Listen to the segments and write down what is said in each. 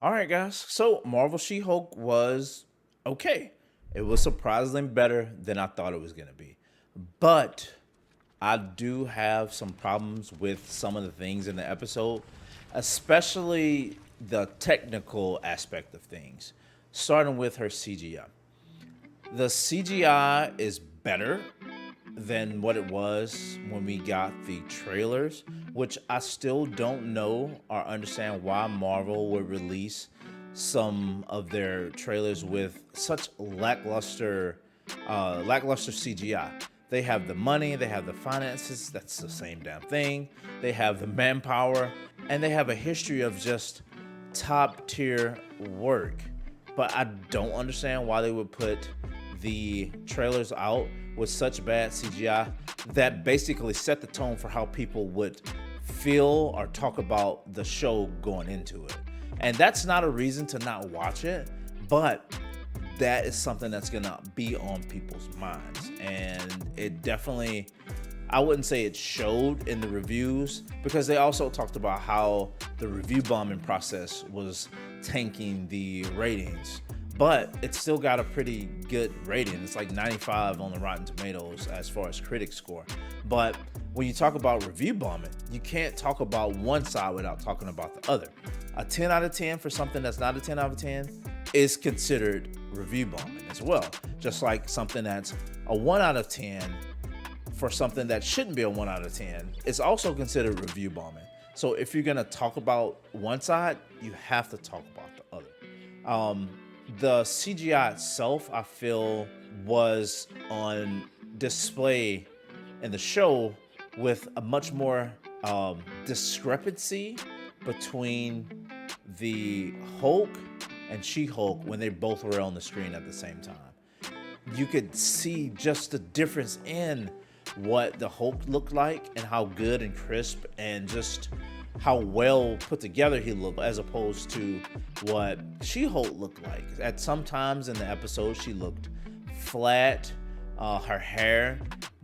All right, guys. So Marvel She-Hulk was okay. It was surprisingly better than I thought it was going to be. But I do have some problems with some of the things in the episode, especially the technical aspect of things, starting with her CGI. The CGI is better than what it was when we got the trailers, which I still don't know or understand why Marvel would release some of their trailers with such lackluster CGI. They have the money, they have the finances, that's the same damn thing. They have the manpower, and they have a history of just top tier work. But I don't understand why they would put the trailers out with such bad CGI that basically set the tone for how people would feel or talk about the show going into it. And that's not a reason to not watch it, but that is something that's gonna be on people's minds. And it definitely, I wouldn't say it showed in the reviews, because they also talked about how the review bombing process was tanking the ratings. But it still got a pretty good rating. It's like 95 on the Rotten Tomatoes as far as critics score. But when you talk about review bombing, you can't talk about one side without talking about the other. A 10 out of 10 for something that's not a 10 out of 10 is considered review bombing as well. Just like something that's a 1 out of 10 for something that shouldn't be a 1 out of 10 is also considered review bombing. So if you're gonna talk about one side, you have to talk about the other. The CGI itself, I feel, was on display in the show with a much more discrepancy between the Hulk and She-Hulk when they both were on the screen at the same time. You could see just the difference in what the Hulk looked like and how good and crisp and just how well put together he looked, as opposed to what She-Hulk looked like. At some times in the episode, she looked flat. Her hair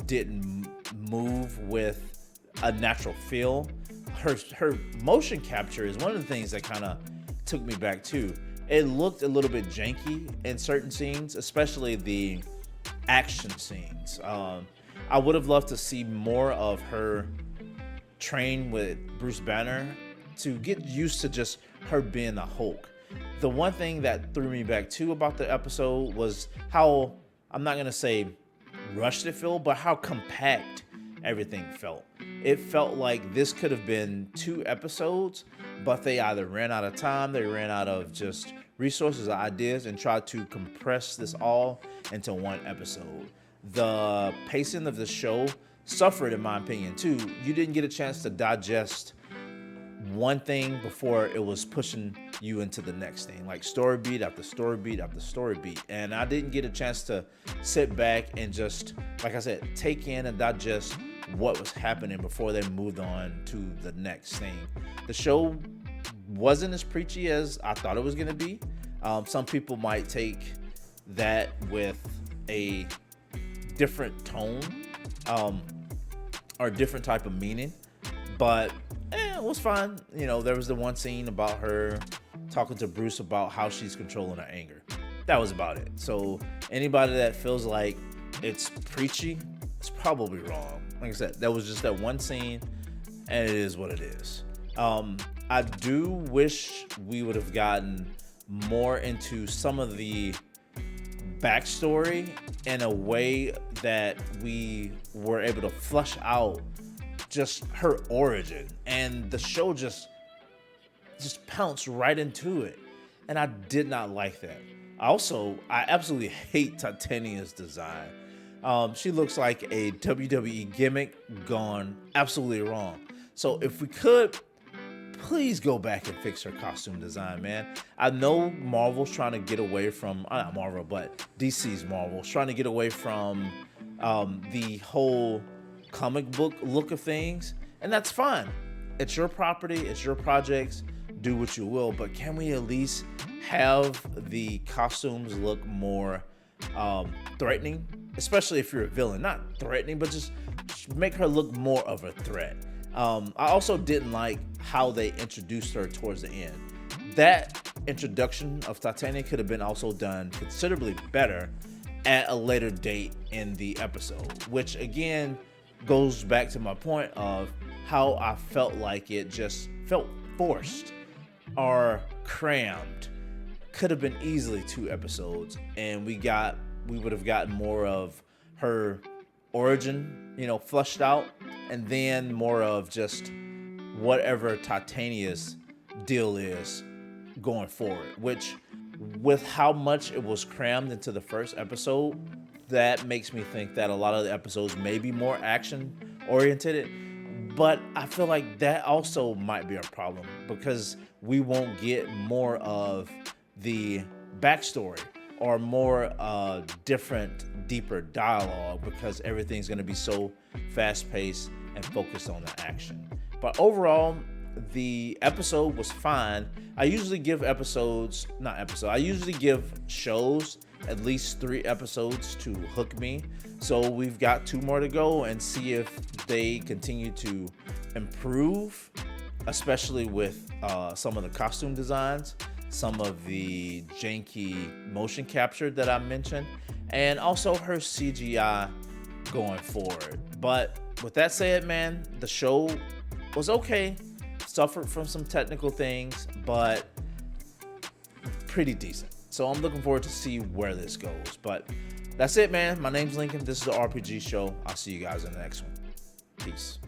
didn't move with a natural feel. Her motion capture is one of the things that kind of took me back too. It looked a little bit janky in certain scenes, especially the action scenes. I would have loved to see more of her train with Bruce Banner to get used to just her being the Hulk. The one thing that threw me back too about the episode was how, I'm not gonna say rushed it felt, but how compact everything felt. It felt like this could have been 2 episodes, but they either ran out of time, they ran out of just resources or ideas, and tried to compress this all into 1 episode. The pacing of the show suffered, in my opinion, too. You didn't get a chance to digest one thing before it was pushing you into the next thing, like story beat after story beat after story beat. And I didn't get a chance to sit back and just, like I said, take in and digest what was happening before they moved on to the next thing. The show wasn't as preachy as I thought it was going to be. Some people might take that with a different tone, or different type of meaning, but it was fine. You know, there was the one scene about her talking to Bruce about how she's controlling her anger. That was about it. So anybody that feels like it's preachy, it's probably wrong. Like I said, that was just that one scene, and it is what it is. I do wish we would have gotten more into some of the backstory in a way that we were able to flush out just her origin, and the show just pounced right into it, and I did not like that. I absolutely hate Titania's design. She looks like a WWE gimmick gone absolutely wrong. So if we could, please go back and fix her costume design, man. I know Marvel's trying to get away from, not Marvel, but DC's Marvel's trying to get away from the whole comic book look of things, and that's fine. It's your property, it's your projects, do what you will, but can we at least have the costumes look more threatening, especially if you're a villain? Not threatening, but just make her look more of a threat. I also didn't like how they introduced her towards the end. That introduction of Titania could have been also done considerably better at a later date in the episode, which again goes back to my point of how I felt like it just felt forced or crammed. Could have been easily 2 episodes, and we would have gotten more of her origin, flushed out, and then more of just whatever Titania's deal is going forward, which with how much it was crammed into the first episode, that makes me think that a lot of the episodes may be more action oriented. But I feel like that also might be a problem because we won't get more of the backstory or more different, deeper dialogue because everything's going to be so fast-paced and focused on the action. But overall, the episode was fine. I usually give shows at least 3 episodes to hook me. So we've got 2 more to go and see if they continue to improve, especially with some of the costume designs, some of the janky motion capture that I mentioned, and also her CGI going forward. But with that said, man, the show was okay. Suffered from some technical things, but pretty decent. So I'm looking forward to see where this goes. But that's it, man. My name's Lincoln. This is the RPG Show. I'll see you guys in the next one. Peace.